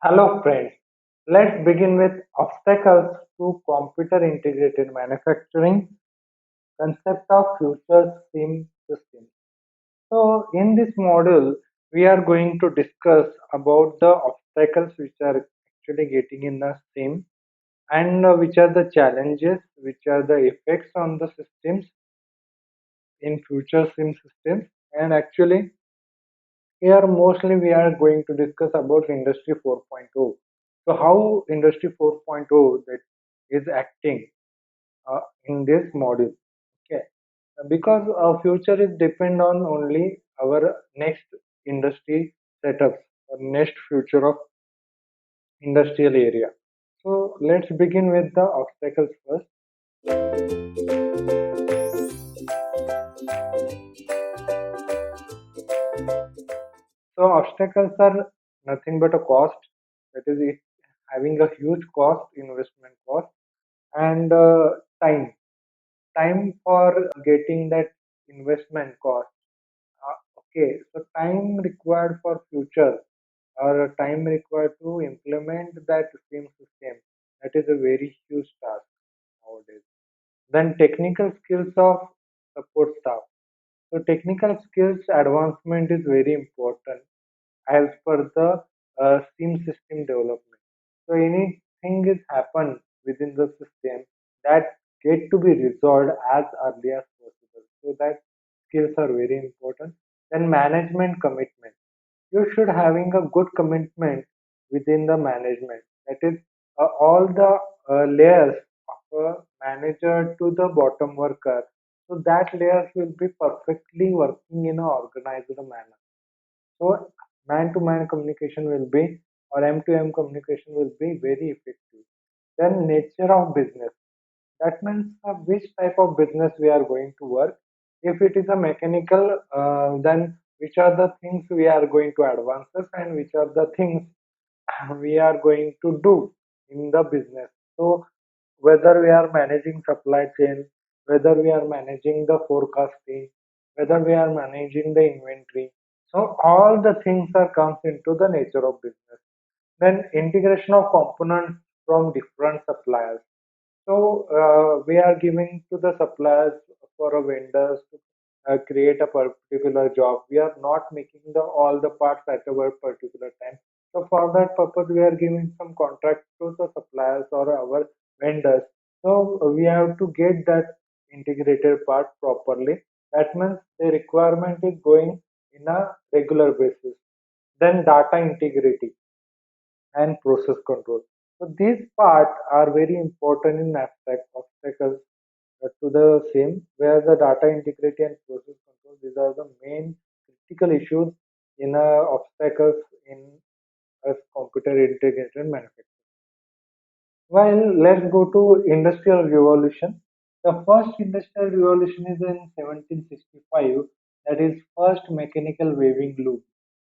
Hello friends, let's begin with obstacles to computer integrated manufacturing concept of future SIM systems. So in this module, we are going to discuss about the obstacles which are actually getting in the SIM and which are the challenges, which are the effects on the systems in future SIM systems. And actually here mostly we are going to discuss about Industry 4.0. So how Industry 4.0 that is acting in this module. Okay, because our future is depend on only our next industry setups or next future of industrial area. So let's begin with the obstacles first. So obstacles are nothing but a cost. That is it having a huge cost, investment cost, and time. Time for getting that investment cost. Okay, so time required for future or time required to implement that same system. That is a very huge task nowadays. Then technical skills of support staff. So technical skills advancement is very important as per the SIM system development. So anything is happen within the system that get to be resolved as early as possible. So that skills are very important. Then management commitment. You should having a good commitment within the management. That is all the layers of a manager to the bottom worker. So that layers will be perfectly working in an organized manner. So man-to-man communication will be or M-to-M communication will be very effective. Then nature of business. That means which type of business we are going to work. If it is a mechanical, then which are the things we are going to advances and which are the things we are going to do in the business. So whether we are managing supply chain, whether we are managing the forecasting, whether we are managing the inventory. So all the things are comes into the nature of business. Then integration of components from different suppliers. So we are giving to the suppliers for a vendors to create a particular job. We are not making the all the parts at a very particular time. So for that purpose, we are giving some contract to the suppliers or our vendors. So we have to get that integrated part properly. That means the requirement is going in a regular basis. Then data integrity and process control. So these parts are very important in aspect obstacles to the same, where the data integrity and process control, these are the main critical issues in obstacles in a computer integrated manufacturing. Well, let's go to industrial revolution. The first industrial revolution is in 1765. That is first mechanical weaving loom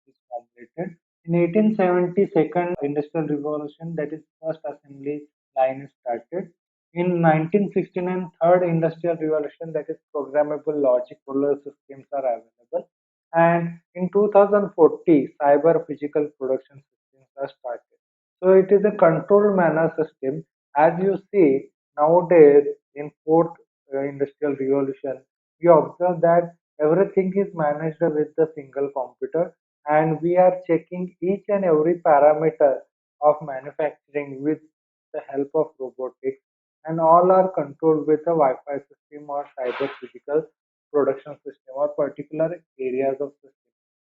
is completed. In 1870, second industrial revolution, that is first assembly line is started. In 1969, third industrial revolution, that is programmable logic controller systems are available. And in 2040, cyber physical production systems are started. So it is a control manner system. As you see nowadays in fourth industrial revolution, we observe that everything is managed with the single computer, and we are checking each and every parameter of manufacturing with the help of robotics, and all are controlled with a Wi-Fi system or cyber physical production system or particular areas of system.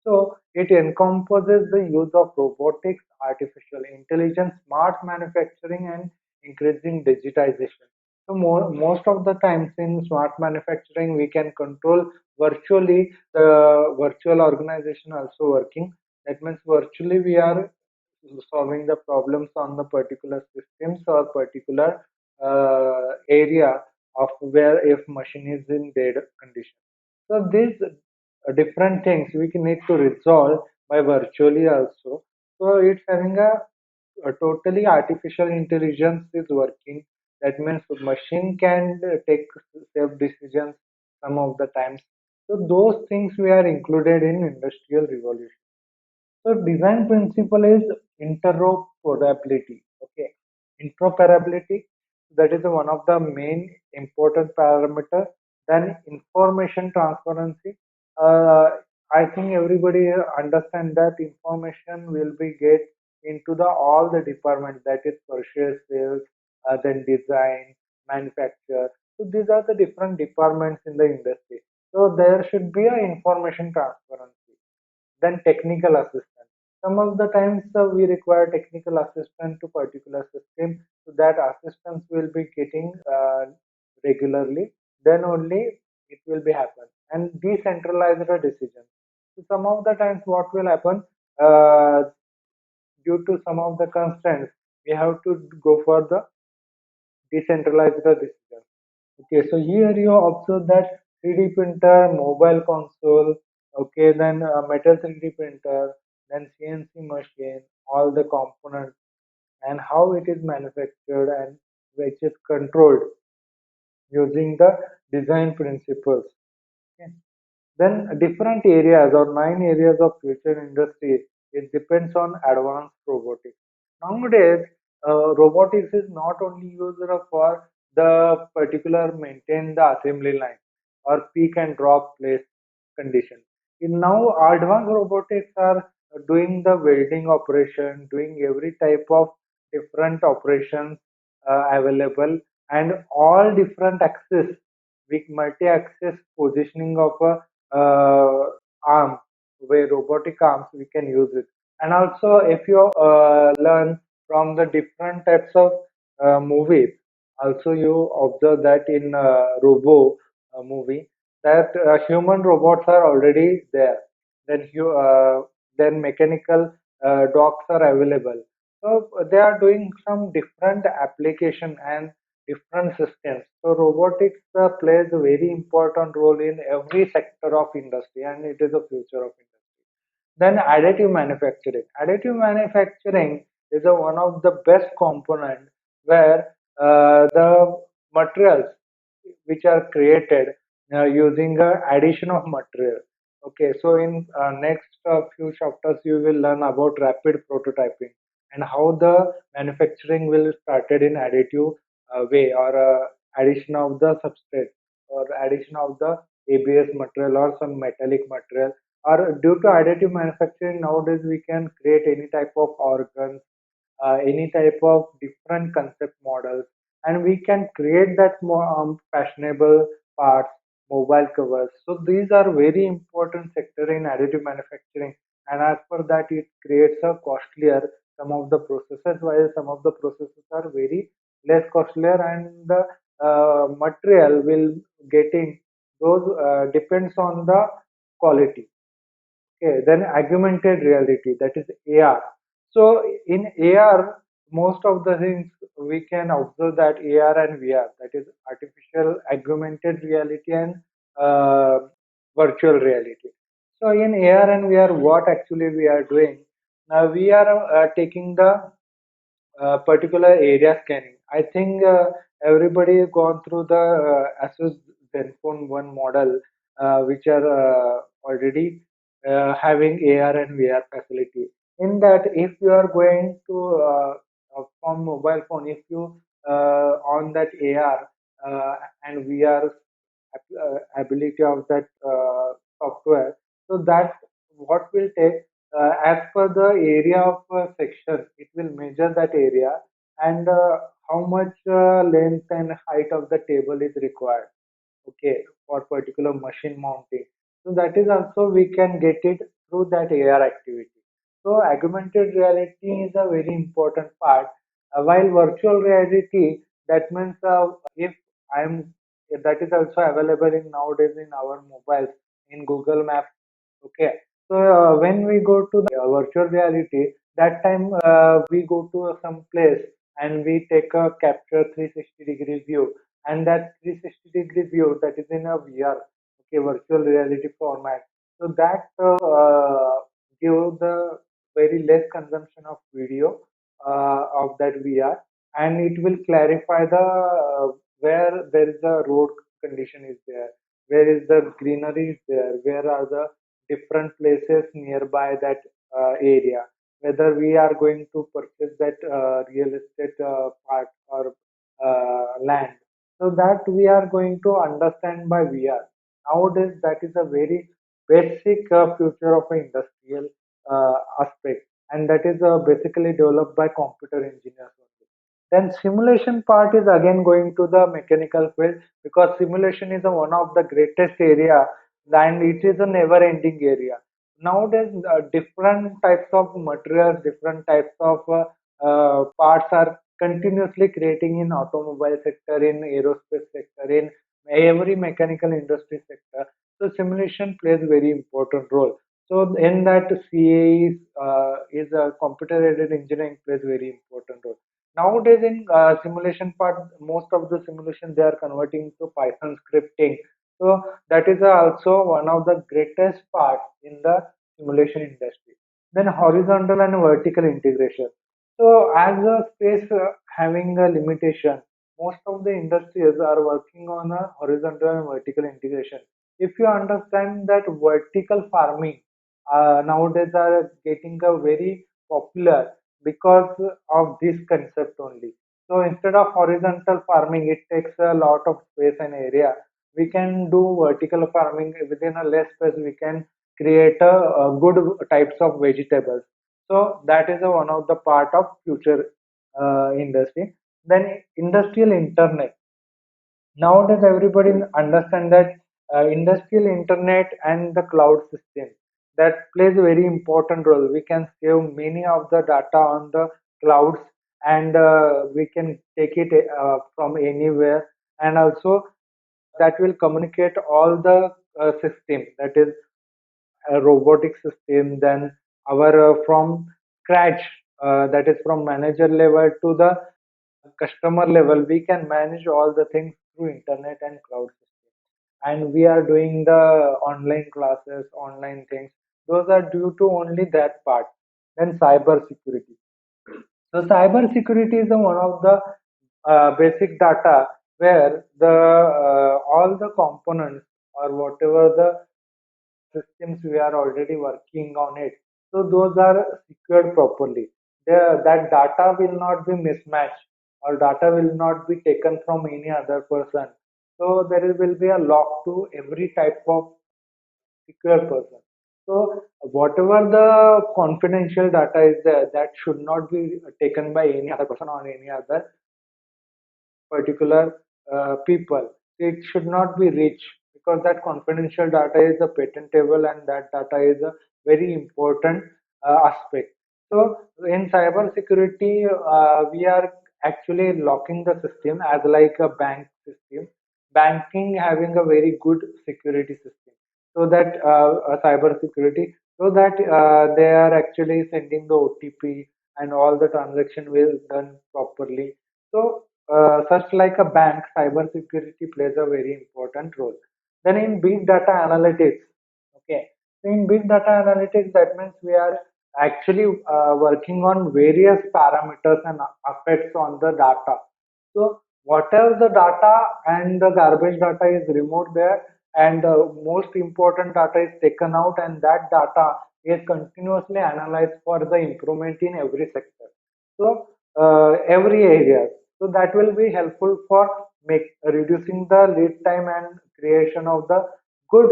So it encompasses the use of robotics, artificial intelligence, smart manufacturing, and increasing digitization. So most of the times in smart manufacturing, we can control virtually the virtual organization also working. That means virtually we are solving the problems on the particular systems or particular area of where if machine is in dead condition. So these different things we can need to resolve by virtually also. So it's having a totally artificial intelligence is working. That means the machine can take self decisions some of the times. So those things we are included in industrial revolution. So design principle is interoperability. Okay, interoperability, that is one of the main important parameter. Then information transparency. Uh, I think everybody understand that information will be get into the all the departments, that is purchase, sales, then design, manufacture. So these are the different departments in the industry. So there should be a information transparency. Then technical assistance. Some of the times we require technical assistance to particular system, so that assistance will be getting regularly. Then only it will be happen. And decentralized decision. So some of the times what will happen, uh, due to some of the constraints, we have to go for the decentralized decision. Okay, so here you observe that 3D printer, mobile console, okay, then metal 3D printer, then CNC machine, all the components and how it is manufactured and which is controlled using the design principles. Okay. Then different areas or 9 areas of future industry, it depends on advanced robotics. Nowadays, robotics is not only used for the particular maintain the assembly line or pick and drop place condition. In now, advanced robotics are doing the welding operation, doing every type of different operations available, and all different axis with multi-axis positioning of a arm, where robotic arms we can use it. And also if you learn from the different types of movies, also you observe that in robo movie, that human robots are already there, then then mechanical dogs are available. So they are doing some different application and different systems. So robotics plays a very important role in every sector of industry, and it is the future of industry. Then additive manufacturing. Additive manufacturing is one of the best component where the materials which are created using addition of material. Okay, so in next few chapters you will learn about rapid prototyping and how the manufacturing will started in additive way, or addition of the substrate or addition of the ABS material or some metallic material. Or due to additive manufacturing nowadays we can create any type of organs, any type of different concept models, and we can create that more fashionable parts, mobile covers. So these are very important sector in additive manufacturing, and as per that it creates a costlier some of the processes, while some of the processes are very less costlier, and the material will getting those depends on the quality. Okay, then augmented reality, that is AR. So in AR, most of the things we can observe that AR and VR, that is artificial augmented reality and uh, virtual reality. So in AR and VR, what actually we are doing? Now we are taking the particular area scanning. I think everybody has gone through the Asus Zenfone 1 model, which are already having AR and VR facility. In that, if you are going to from mobile phone, if you on that AR and VR ability of that software, so that what will take as per the area of section, it will measure that area and how much length and height of the table is required. Okay, for particular machine mounting. So that is also we can get it through that AR activity. So augmented reality is a very important part. While virtual reality, that means if I'm that is also available in nowadays in our mobiles in Google Maps. Okay, so when we go to the virtual reality, that time we go to some place and we take a capture 360-degree view, and that 360-degree view that is in a VR, okay, virtual reality format. So that give the very less consumption of video of that VR, and it will clarify the where there is a road condition is there, where is the greenery is there, where are the different places nearby that area, whether we are going to purchase that real estate part or land. So that we are going to understand by VR. Nowadays, that is a very basic future of an industrial aspect, and that is basically developed by computer engineers only. Then simulation part is again going to the mechanical field, because simulation is one of the greatest area, and it is a never ending area. Nowadays, different types of materials, different types of parts are continuously creating in automobile sector, in aerospace sector, in every mechanical industry sector. So simulation plays very important role. So in that, CA is a computer aided engineering plays very important role. Nowadays, in simulation part, most of the simulation they are converting to Python scripting. So that is also one of the greatest parts in the simulation industry. Then horizontal and vertical integration. So as a space having a limitation, most of the industries are working on a horizontal and vertical integration. If you understand that vertical farming nowadays are getting a very popular because of this concept only. So instead of horizontal farming, it takes a lot of space and area. We can do vertical farming within a less space. We can create a good types of vegetables. So that is one of the part of future industry. Then industrial internet. Nowadays, everybody understand that industrial internet and the cloud system that plays a very important role. We can save many of the data on the clouds, and we can take it from anywhere, and also that will communicate all the system, that is a robotic system, then our from scratch, that is from manager level to the customer level, we can manage all the things through internet and cloud system. And we are doing the online classes, online things, those are due to only that part. Then cyber security. So cyber security is the one of the basic data where the all the components or whatever the systems we are already working on it. So those are secured properly. That data will not be mismatched, or data will not be taken from any other person. So there will be a lock to every type of secure person. So whatever the confidential data is there, that should not be taken by any other person or any other particular people. It should not be rich, because that confidential data is a patentable, and that data is a very important aspect. So in cyber security, we are actually locking the system as like a bank system. Banking having a very good security system, so that cyber security, so that they are actually sending the OTP, and all the transaction will done properly. So such like a bank, cybersecurity plays a very important role. Then in big data analytics, okay, so in big data analytics, that means we are actually working on various parameters and effects on the data. So whatever the data and the garbage data is removed there, and the most important data is taken out, and that data is continuously analyzed for the improvement in every sector. So every area. So that will be helpful for make reducing the lead time and creation of the good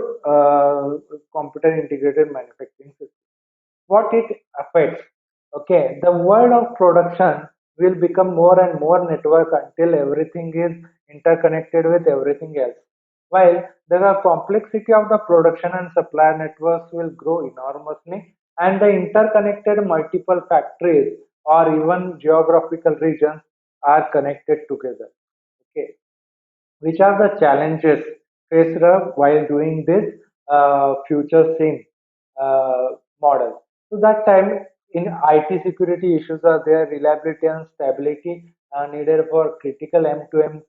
computer integrated manufacturing system. What it affects? Okay, the world of production will become more and more network until everything is interconnected with everything else. While the complexity of the production and supply networks will grow enormously, and the interconnected multiple factories or even geographical regions are connected together. Okay, which are the challenges faced while doing this future scene model? So that time in IT security issues are there, reliability and stability needed for critical M2M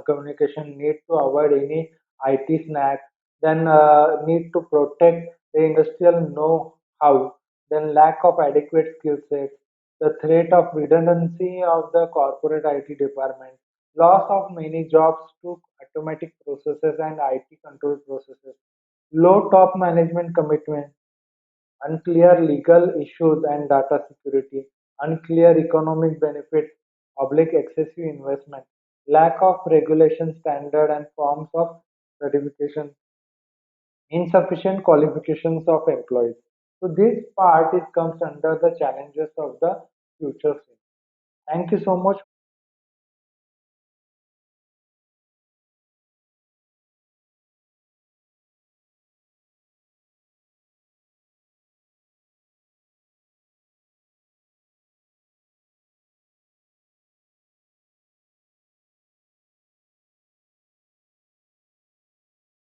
communication, need to avoid any IT snack, then need to protect the industrial know-how, then lack of adequate skill sets, the threat of redundancy of the corporate IT department, loss of many jobs to automatic processes and IT control processes, low top management commitment, unclear legal issues and data security, unclear economic benefits, public excessive investment, lack of regulation standard and forms of certification, insufficient qualifications of employees. So this part is comes under the challenges of the future. Thank you so much